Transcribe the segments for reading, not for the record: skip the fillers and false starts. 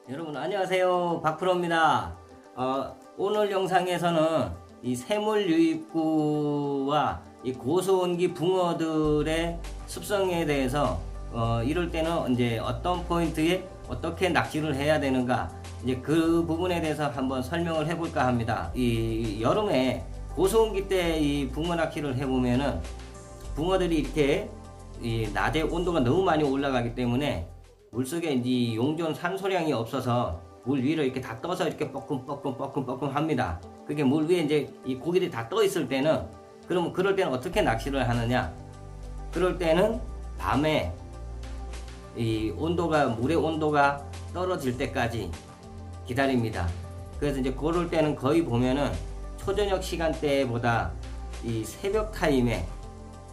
여러분 안녕하세요, 박프로입니다. 오늘 영상에서는 이 새물 유입구와 이 고수온기 붕어들의 습성에 대해서 이럴 때는 이제 어떤 포인트에 어떻게 낚시를 해야 되는가, 이제 그 부분에 대해서 한번 설명을 해볼까 합니다. 이 여름에 고수온기 때 이 붕어 낚시를 해보면은 붕어들이 이렇게 이 낮에 온도가 너무 많이 올라가기 때문에 물속에 이제 용존 산소량이 없어서 물 위로 이렇게 다 떠서 이렇게 뻐끔뻐끔 합니다. 그게 물 위에 이제 이 고기들이 다 떠 있을 때는, 그러면 그럴 때는 어떻게 낚시를 하느냐? 그럴 때는 밤에 이 온도가, 물의 온도가 떨어질 때까지 기다립니다. 그래서 이제 그럴 때는 거의 보면은 초저녁 시간대보다 이 새벽 타임에,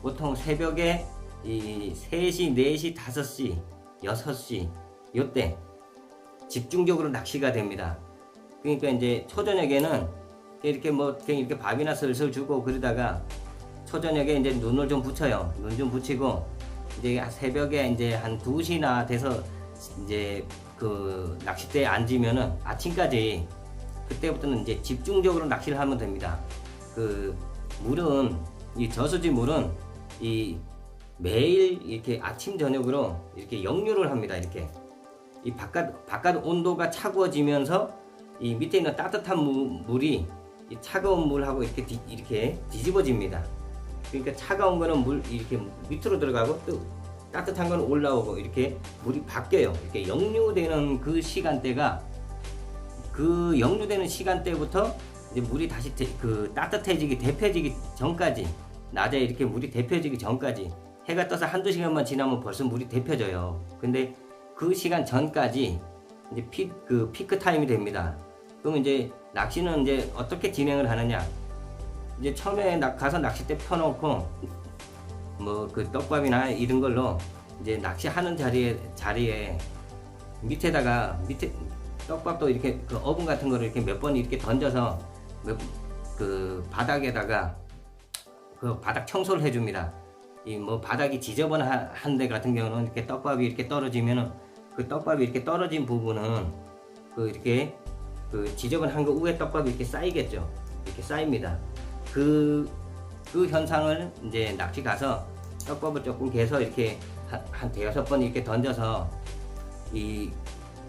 보통 새벽에 이 3시, 4시, 5시, 6시 요때 집중적으로 낚시가 됩니다. 그러니까 이제 초저녁에는 이렇게 뭐 그냥 이렇게 밥이나 슬슬 주고 그러다가 초저녁에 이제 눈을 좀 붙여요. 눈 좀 붙이고 이제 새벽에 이제 한 2시나 돼서 이제 그 낚싯대에 앉으면은 아침까지, 그때부터는 이제 집중적으로 낚시를 하면 됩니다. 그 물은, 이 저수지 물은 이 매일 이렇게 아침 저녁으로 이렇게 역류를 합니다. 이렇게 이 바깥 온도가 차가워지면서 이 밑에 있는 따뜻한 물이 이 차가운 물하고 이렇게 뒤집어집니다. 그러니까 차가운 거는 물 이렇게 밑으로 들어가고, 또 따뜻한 건 올라오고, 이렇게 물이 바뀌어요. 이렇게 역류되는 그 시간대가, 그 역류되는 시간대부터 이제 물이 다시 따뜻해지기, 데펴지기 전까지, 낮에 이렇게 물이 데펴지기 전까지, 해가 떠서 한두 시간만 지나면 벌써 물이 데펴져요. 근데 그 시간 전까지 이제 피크 타임이 됩니다. 그럼 이제 낚시는 이제 어떻게 진행을 하느냐? 이제 처음에 가서 낚싯대 펴놓고 뭐 그 떡밥이나 이런 걸로 이제 낚시하는 자리에 밑에 떡밥도 이렇게 그 어분 같은 거를 이렇게 몇 번 이렇게 던져서 그 바닥에다가 그 바닥 청소를 해줍니다. 이 뭐 바닥이 지저분한 데 같은 경우는 이렇게 떡밥이 이렇게 떨어지면은, 그 떡밥이 이렇게 떨어진 부분은 그 이렇게 그 지저분한 거 위에 떡밥이 이렇게 쌓이겠죠. 이렇게 쌓입니다. 그 현상을 이제 낚시 가서 떡밥을 조금 개서 이렇게 한 대여섯 번 이렇게 던져서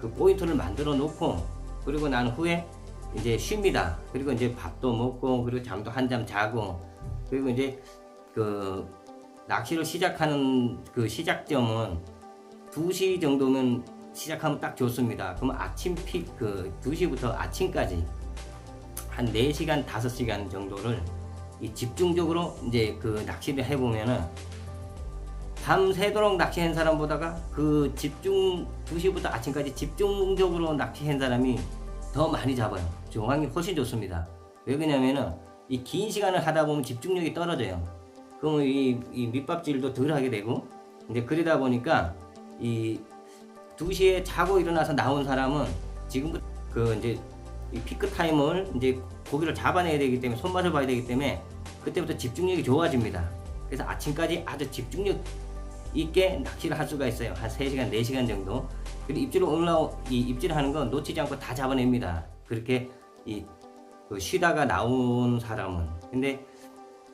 그 포인트를 만들어 놓고, 그리고 난 후에 이제 쉽니다. 그리고 이제 밥도 먹고, 그리고 잠도 한잠 자고, 그리고 이제 그 낚시를 시작하는 그 시작점은 2시 정도면 시작하면 딱 좋습니다. 그러면 아침 2시부터 아침까지 한 4시간, 5시간 정도를 이 집중적으로 이제 그 낚시를 해보면은, 밤새도록 낚시한 사람보다가 그 2시부터 아침까지 집중적으로 낚시한 사람이 더 많이 잡아요. 정황이 훨씬 좋습니다. 왜 그러냐면은 이 긴 시간을 하다 보면 집중력이 떨어져요. 그러면 이 밑밥질도 덜 하게 되고, 이제 그러다 보니까 이 2시에 자고 일어나서 나온 사람은 지금부터 그 이제 이 피크 타임을 이제 고기를 잡아내야 되기 때문에, 손맛을 봐야 되기 때문에 그때부터 집중력이 좋아집니다. 그래서 아침까지 아주 집중력 있게 낚시를 할 수가 있어요. 한 3시간, 4시간 정도. 그리고 입질을 하는 건 놓치지 않고 다 잡아냅니다. 그렇게 그 쉬다가 나온 사람은. 근데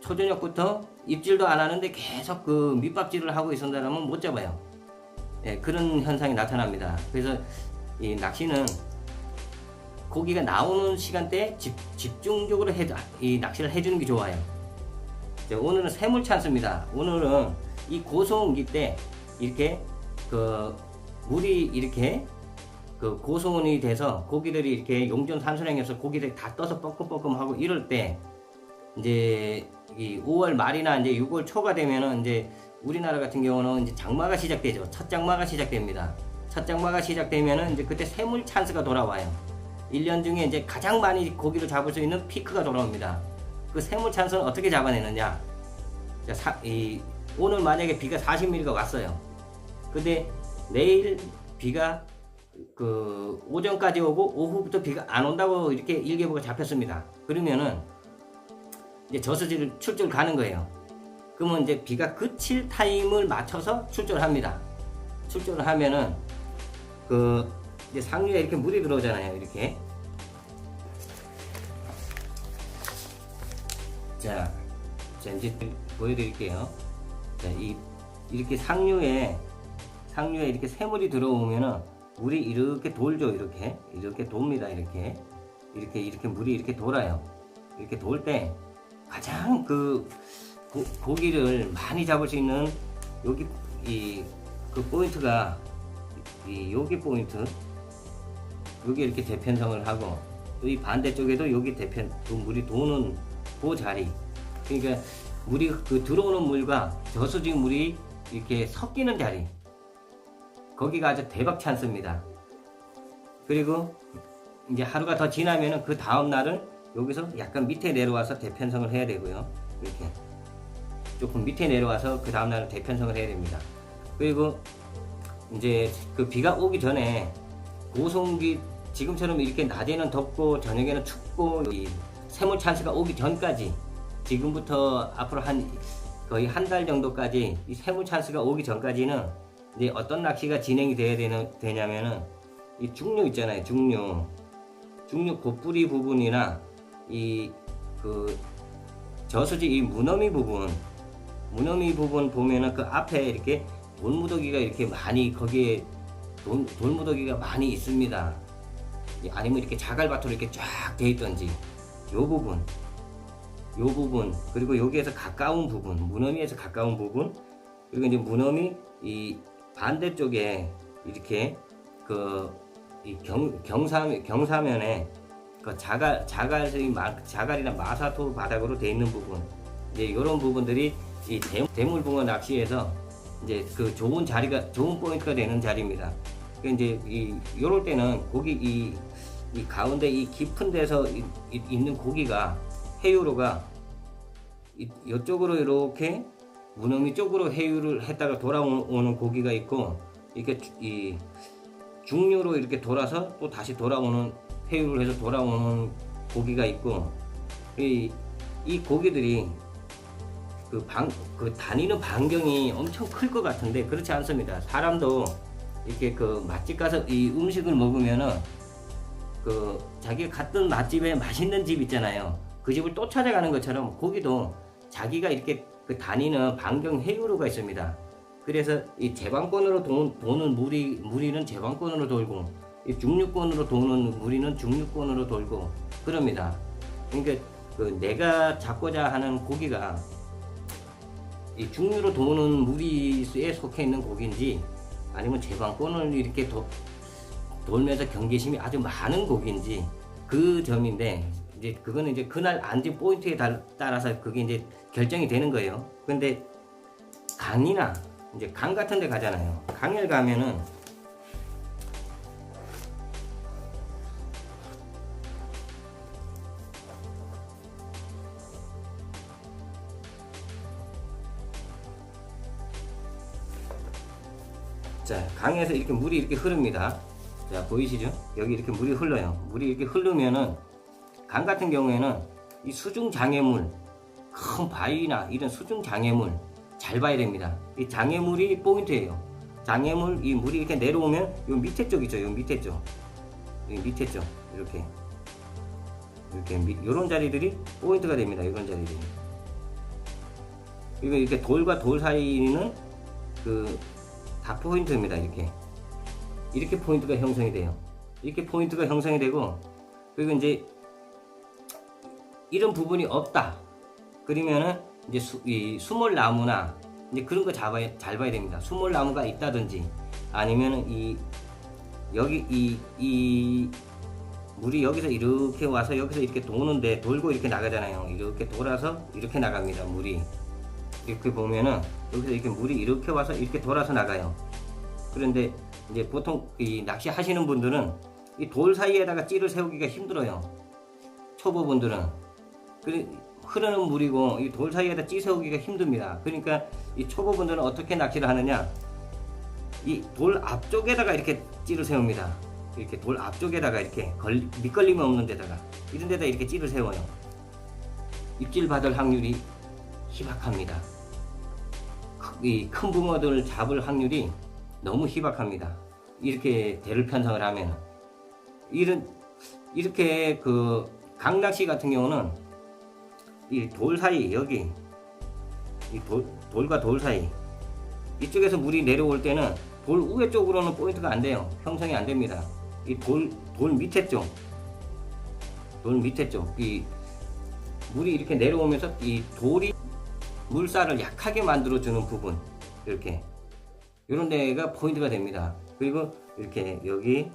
초저녁부터 입질도 안 하는데 계속 그 밑밥질을 하고 있는 사람은 못 잡아요. 예, 그런 현상이 나타납니다. 그래서 이 낚시는 고기가 나오는 시간대에 집중적으로 이 낚시를 해주는 게 좋아요. 오늘은 새물 찬스입니다. 오늘은 이 고소온기 때 이렇게 그 물이 이렇게 그 고소온이 돼서 고기들이 이렇게 용존 산소량이 없어서 고기들이 다 떠서 뻐끔뻐끔하고 이럴 때, 이제 이 5월 말이나 이제 6월 초가 되면은 이제 우리나라 같은 경우는 이제 장마가 시작되죠. 첫 장마가 시작됩니다. 첫 장마가 시작되면은 이제 그때 새물 찬스가 돌아와요. 1년 중에 이제 가장 많이 고기를 잡을 수 있는 피크가 돌아옵니다. 그 새물 찬스는 어떻게 잡아내느냐? 오늘 만약에 비가 40mm가 왔어요. 근데 내일 비가 그 오전까지 오고 오후부터 비가 안 온다고 이렇게 일기예보가 잡혔습니다. 그러면은 이제 저수지를 출조를 가는 거예요. 그러면 이제 비가 그칠 타임을 맞춰서 출조를 합니다. 출조를 하면은 그 이제 상류에 이렇게 물이 들어오잖아요. 이렇게. 자 이제 보여드릴게요. 자, 이렇게 상류에 이렇게 새물이 들어오면은 물이 이렇게 돌죠. 이렇게 돕니다. 이렇게 물이 이렇게 돌아요. 이렇게 돌 때 가장 고기를 많이 잡을 수 있는 여기 그 포인트가 여기 포인트, 여기 이렇게 대편성을 하고 이 반대쪽에도 여기 물이 도는 그 자리. 그러니까 물이 들어오는 물과 저수지 물이 이렇게 섞이는 자리. 거기가 아주 대박 찬스입니다. 그리고 이제 하루가 더 지나면은 그 다음 날은 여기서 약간 밑에 내려와서 대편성을 해야 되고요. 이렇게 조금 밑에 내려와서 그 다음 날은 대편성을 해야 됩니다. 그리고 이제 그 비가 오기 전에 고소온기, 지금처럼 이렇게 낮에는 덥고 저녁에는 춥고 이 새물 찬스가 오기 전까지, 지금부터 앞으로 거의 한 달 정도까지 이 새물 찬스가 오기 전까지는 이제 어떤 낚시가 진행이 돼야 되냐면은 이 중류 있잖아요. 중류 곱부리 부분이나 저수지 이 무너미 부분 보면은 그 앞에 이렇게 돌무더기가 이렇게 많이, 거기에 돌무더기가 많이 있습니다. 아니면 이렇게 자갈밭으로 이렇게 쫙 돼 있던지 요 부분, 그리고 여기에서 가까운 부분, 무너미에서 가까운 부분, 그리고 이제 무너미 이 반대쪽에 이렇게 경사면에 자갈이나 마사토 바닥으로 돼 있는 부분, 이제 이런 부분들이 이 대물붕어 낚시에서 이제 좋은 포인트가 되는 자리입니다. 이제 요럴 때는 고기 이 가운데 이 깊은 데서 있는 고기가, 해유로가 이쪽으로 이렇게 무너미 쪽으로 해유를 했다가 돌아오는 고기가 있고, 이렇게 중류로 이렇게 돌아서 또 다시 돌아오는, 해유를 해서 돌아오는 고기가 있고, 이 고기들이 다니는 반경이 엄청 클 것 같은데 그렇지 않습니다. 사람도 이렇게 맛집 가서 이 음식을 먹으면은 자기가 갔던 맛집에 맛있는 집 있잖아요. 그 집을 또 찾아가는 것처럼 고기도 자기가 이렇게 다니는 반경 해유로가 있습니다. 그래서 이 제방권으로 도는 무리는 제방권으로 돌고, 이 중류권으로 도는 무리는 중류권으로 돌고 그럽니다. 그러니까 내가 잡고자 하는 고기가 이 중류로 도는 무리에 속해 있는 고기인지, 아니면 제방권을 이렇게 돌면서 경계심이 아주 많은 고기인지, 그 점인데, 이제 그거는 이제 그날 앉은 포인트에 따라서 그게 이제 결정이 되는 거예요. 근데 강이나 이제 강 같은 데 가잖아요. 강에 가면은 자, 강에서 이렇게 물이 이렇게 흐릅니다. 자, 보이시죠? 여기 이렇게 물이 흘러요. 물이 이렇게 흐르면은, 강 같은 경우에는 이 수중 장애물, 큰 바위나 이런 수중 장애물 잘 봐야 됩니다. 이 장애물이 포인트예요. 장애물, 이 물이 이렇게 내려오면 요 밑에 쪽 있죠. 요 밑에 쪽, 여기 밑에 쪽, 이렇게 요런 자리들이 포인트가 됩니다. 이런 자리들이. 그리고 이렇게 돌과 돌 사이는 다 포인트입니다. 이렇게 포인트가 형성이 돼요. 이렇게 포인트가 형성이 되고, 그리고 이제 이런 부분이 없다 그러면은 이제 이 수몰나무나 이제 그런 거 잘 봐야 됩니다. 수몰나무가 있다든지, 아니면은 여기 이 물이 여기서 이렇게 와서 여기서 이렇게 도는데, 돌고 이렇게 나가잖아요. 이렇게 돌아서 이렇게 나갑니다. 물이 이렇게 보면은 여기서 이렇게 물이 이렇게 와서 이렇게 돌아서 나가요. 그런데 이제 보통 이 낚시 하시는 분들은 이 돌 사이에다가 찌를 세우기가 힘들어요. 초보분들은. 흐르는 물이고 이 돌 사이에다 찌 세우기가 힘듭니다. 그러니까 이 초보분들은 어떻게 낚시를 하느냐, 이 돌 앞쪽에다가 이렇게 찌를 세웁니다. 이렇게 돌 앞쪽에다가 이렇게 밑걸림이 없는 데다가, 이런 데다 이렇게 찌를 세워요. 입질 받을 확률이 희박합니다. 이 큰 붕어들을 잡을 확률이 너무 희박합니다. 이렇게 대를 편성을 하면 이렇게 그 강낚시 같은 경우는 이 돌 사이 여기 이 돌과 돌 사이 이쪽에서 물이 내려올 때는 돌 위에 쪽으로는 포인트가 안 돼요. 형성이 안 됩니다. 이 돌 밑에 쪽, 이 물이 이렇게 내려오면서 이 돌이 물살을 약하게 만들어 주는 부분, 이렇게 이런 데가 포인트가 됩니다. 그리고 이렇게 여기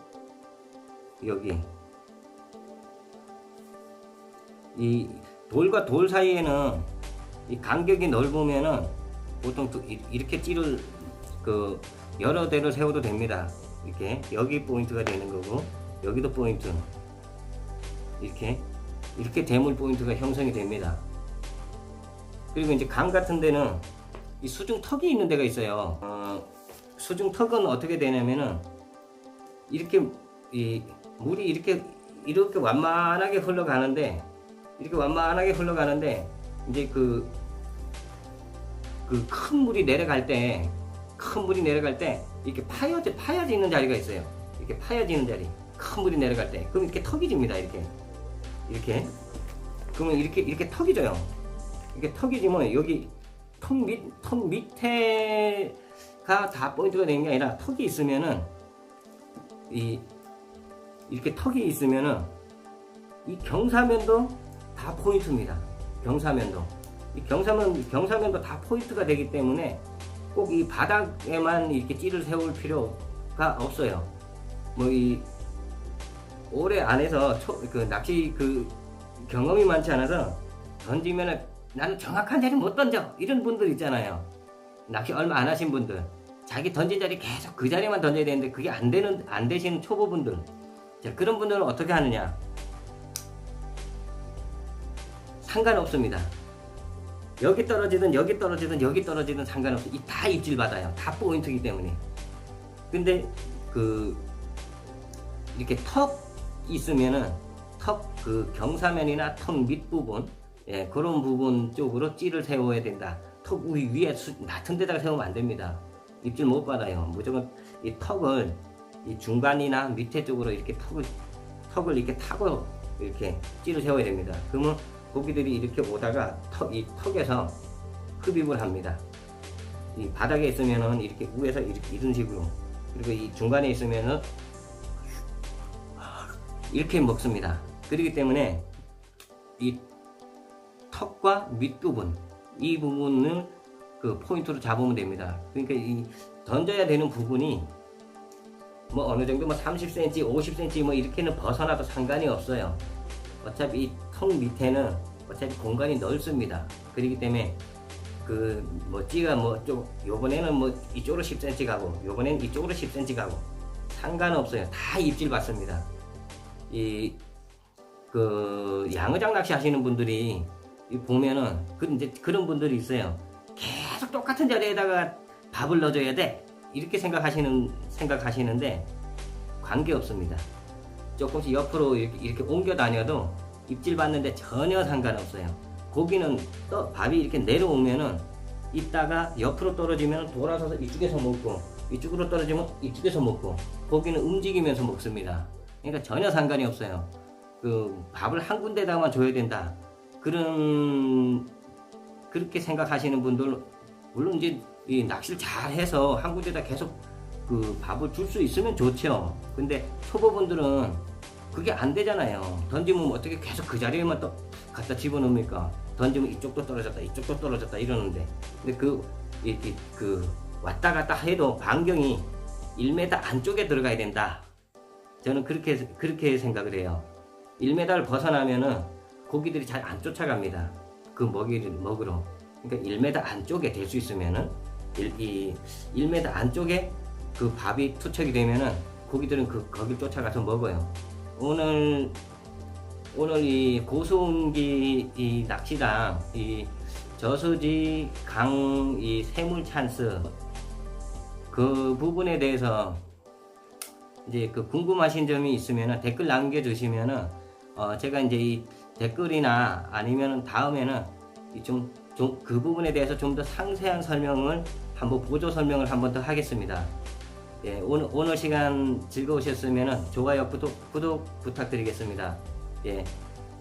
이 돌과 돌 사이에는 이 간격이 넓으면은 보통 이렇게 찌를 그 여러 대를 세워도 됩니다. 이렇게 여기 포인트가 되는 거고 여기도 포인트, 이렇게 대물 포인트가 형성이 됩니다. 그리고 이제 강 같은 데는 이 수중턱이 있는 데가 있어요. 수중턱은 어떻게 되냐면은 이렇게 이 물이 이렇게 완만하게 흘러가는데 이제 그 큰 물이 내려갈 때 이렇게 파여지는 자리가 있어요. 이렇게 파여지는 자리, 큰 물이 내려갈 때 그럼 이렇게 턱이 집니다. 이렇게 그러면 이렇게 턱이 져요. 이렇게 턱이 지면 여기 턱 밑에가 다 포인트가 되는 게 아니라 턱이 있으면은 이렇게 턱이 있으면은 이 경사면도 다 포인트입니다. 이 경사면도 다 포인트가 되기 때문에 꼭 이 바닥에만 이렇게 찌를 세울 필요가 없어요. 뭐 이 올해 안에서 낚시 경험이 많지 않아서 던지면은 나는 정확한 자리 못 던져 이런 분들 있잖아요. 낚시 얼마 안 하신 분들, 자기 던진 자리 계속 그 자리만 던져야 되는데 그게 안 되시는 초보분들, 자, 그런 분들은 어떻게 하느냐? 상관없습니다. 여기 떨어지든 상관없어. 다 입질 받아요. 다 포인트이기 때문에. 근데 이렇게 턱 있으면은 경사면이나 턱 밑부분, 예, 그런 부분 쪽으로 찌를 세워야 된다. 턱 위에 낮은 데다가 세우면 안 됩니다. 입질 못 받아요. 무조건 이 턱을 이 중간이나 밑에 쪽으로 이렇게 턱을 이렇게 타고 이렇게 찌를 세워야 됩니다. 그러면 고기들이 이렇게 오다가 이 턱에서 흡입을 합니다. 이 바닥에 있으면은 이렇게 위에서 이런 식으로, 그리고 이 중간에 있으면은 이렇게 먹습니다. 그렇기 때문에 이 턱과 밑부분, 이 부분을 포인트로 잡으면 됩니다. 그러니까 이 던져야 되는 부분이 뭐 어느 정도 30cm, 50cm 이렇게는 벗어나도 상관이 없어요. 어차피 이 턱 밑에는 어차피 공간이 넓습니다. 그렇기 때문에 찌가 요번에는 이쪽으로 10cm 가고 요번에는 이쪽으로 10cm 가고 상관없어요. 다 입질 받습니다. 양어장 낚시 하시는 분들이 보면은 이제 그런 분들이 있어요. 계속 똑같은 자리에다가 밥을 넣어줘야 돼 이렇게 생각하시는데 관계없습니다. 조금씩 옆으로 이렇게 옮겨 다녀도 입질 받는데 전혀 상관없어요. 고기는 밥이 이렇게 내려오면은 이따가 옆으로 떨어지면 돌아서서 이쪽에서 먹고, 이쪽으로 떨어지면 이쪽에서 먹고, 고기는 움직이면서 먹습니다. 그러니까 전혀 상관이 없어요. 밥을 한 군데다만 줘야 된다, 그렇게 생각하시는 분들, 물론 이제 이 낚시를 잘 해서 한 군데다 계속 밥을 줄 수 있으면 좋죠. 근데 초보분들은 그게 안 되잖아요. 던지면 어떻게 계속 그 자리에만 또 갖다 집어넣습니까? 던지면 이쪽도 떨어졌다 이러는데, 근데 왔다 갔다 해도 반경이 1m 안쪽에 들어가야 된다. 저는 그렇게 생각을 해요. 1m를 벗어나면은 고기들이 잘 안 쫓아갑니다. 그 먹이를 먹으러. 그러니까 1m 안쪽에 될 수 있으면은 1m 안쪽에 밥이 투척이 되면은 고기들은 거길 쫓아가서 먹어요. 오늘 이 고수온기 이 낚시장 이 저수지 강 이 새물 찬스 그 부분에 대해서 이제 궁금하신 점이 있으면은 댓글 남겨주시면은 제가 이제 이 댓글이나 아니면은 다음에는 그 부분에 대해서 좀 더 상세한 설명을 보조 설명을 한 번 더 하겠습니다. 예, 오늘 시간 즐거우셨으면 좋아요, 구독 부탁드리겠습니다. 예,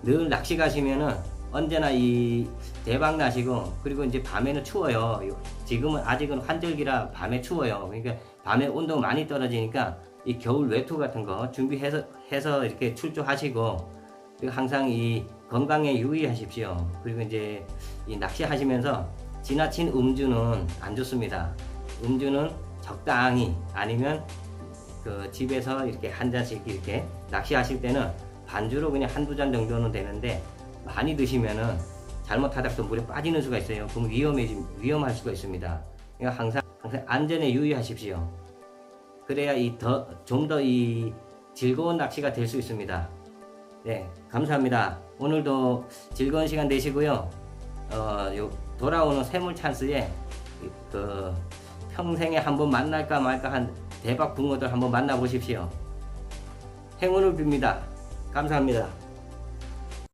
늘 낚시 가시면은 언제나 이 대박 나시고, 그리고 이제 밤에는 추워요. 지금은 아직은 환절기라 밤에 추워요. 그러니까 밤에 온도가 많이 떨어지니까 이 겨울 외투 같은 거 준비해서 이렇게 출조하시고, 그리고 항상 이 건강에 유의하십시오. 그리고 이제 이 낚시하시면서 지나친 음주는 안 좋습니다. 음주는 적당히, 아니면 그 집에서 이렇게 한 잔씩 이렇게 낚시하실 때는 반주로 그냥 한두 잔 정도는 되는데, 많이 드시면은 잘못하다가 또 물에 빠지는 수가 있어요. 그럼 위험할 수가 있습니다. 그러니까 항상 안전에 유의하십시오. 그래야 좀 더 이 즐거운 낚시가 될 수 있습니다. 네, 감사합니다. 오늘도 즐거운 시간 되시고요. 돌아오는 새물 찬스에 그 평생에 한번 만날까 말까 한 대박 붕어들 한번 만나보십시오. 행운을 빕니다. 감사합니다.